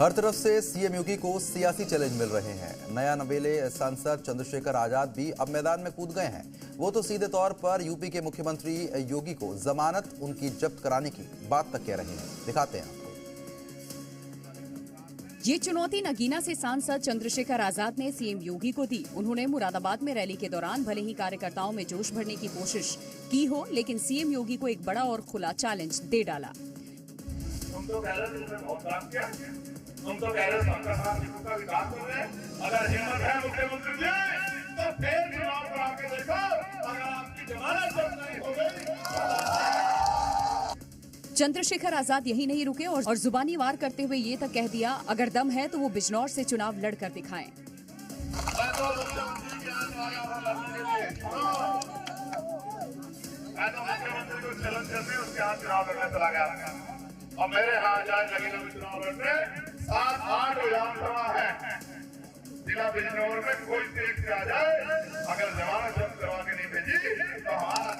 हर तरफ से सीएम योगी को सियासी चैलेंज मिल रहे हैं। नया नवेले सांसद चंद्रशेखर आजाद भी अब मैदान में कूद गए हैं। वो तो सीधे तौर पर यूपी के मुख्यमंत्री योगी को जमानत उनकी जब्त कराने की बात तक कह रहे हैं। दिखाते हैं आपको। ये चुनौती नगीना से सांसद चंद्रशेखर आजाद ने सीएम योगी को दी। उन्होंने मुरादाबाद में रैली के दौरान भले ही कार्यकर्ताओं में जोश भरने की कोशिश की हो, लेकिन सीएम योगी को एक बड़ा और खुला चैलेंज दे डाला। तुम तो कह रहे तुमने बहुत काम किया, तुम तो कह रहे सबका साथ निकल का विकास कर रहे हैं। अगर हिम्मत है मुख्यमंत्री जी तो फिर चुनाव करा के देखो, अगर आपकी जमानत जब्त नहीं हो गई। चंद्रशेखर आजाद यही नहीं रुके और जुबानी वार करते हुए ये तक कह दिया, अगर दम है तो वो बिजनौर से चुनाव लड़कर दिखाएं। मैं तो मुख्यमंत्री के यहाँ आया हूँ लड़ने के लिए। मैं तो मुख्यमंत्री को चैलेंज करने उसके यहाँ चुनाव लड़ने चला गया और मेरे यहाँ जाए लगे लोग चुनाव लड़ने 7-8 विधानसभा है। जिला बिजनौर में कोई देख के आ जाए, अगर जमानत जब्त करवा के नहीं भेजी तो हमारा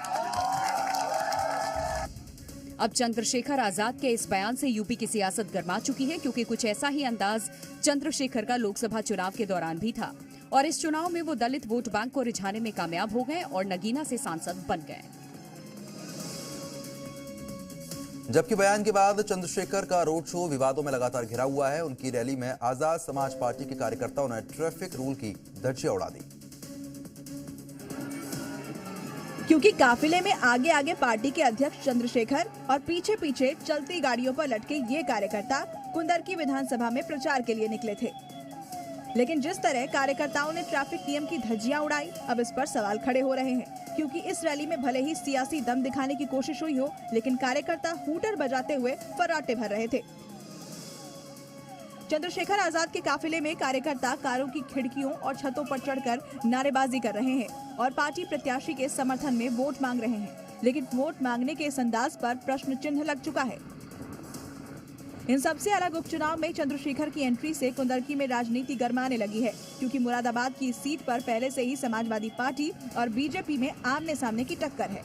अब चंद्रशेखर आजाद के इस बयान से यूपी की सियासत गर्मा चुकी है, क्योंकि कुछ ऐसा ही अंदाज चंद्रशेखर का लोकसभा चुनाव के दौरान भी था और इस चुनाव में वो दलित वोट बैंक को रिझाने में कामयाब हो गए और नगीना से सांसद बन गए। जबकि बयान के बाद चंद्रशेखर का रोड शो विवादों में लगातार घिरा हुआ है। उनकी रैली में आजाद समाज पार्टी के कार्यकर्ताओं ने ट्रैफिक रूल की धज्जियां उड़ा दी, क्योंकि काफिले में आगे आगे पार्टी के अध्यक्ष चंद्रशेखर और पीछे पीछे चलती गाड़ियों पर लटके ये कार्यकर्ता कुंदरकी विधानसभा में प्रचार के लिए निकले थे। लेकिन जिस तरह कार्यकर्ताओं ने ट्रैफिक नियम की धज्जियां उड़ाई, अब इस पर सवाल खड़े हो रहे हैं, क्योंकि इस रैली में भले ही सियासी दम दिखाने की कोशिश हुई हो, लेकिन कार्यकर्ता हूटर बजाते हुए फर्राटे भर रहे थे। चंद्रशेखर आजाद के काफिले में कार्यकर्ता कारों की खिड़कियों और छतों पर चढ़कर नारेबाजी कर रहे हैं और पार्टी प्रत्याशी के समर्थन में वोट मांग रहे हैं। लेकिन वोट मांगने के इस अंदाज पर प्रश्न चिन्ह लग चुका है। इन सबसे अलग उपचुनाव में चंद्रशेखर की एंट्री से कुंदरकी में राजनीति गरमाने लगी है, क्योंकि मुरादाबाद की इस सीट पर पहले से ही समाजवादी पार्टी और बीजेपी में आमने सामने की टक्कर है।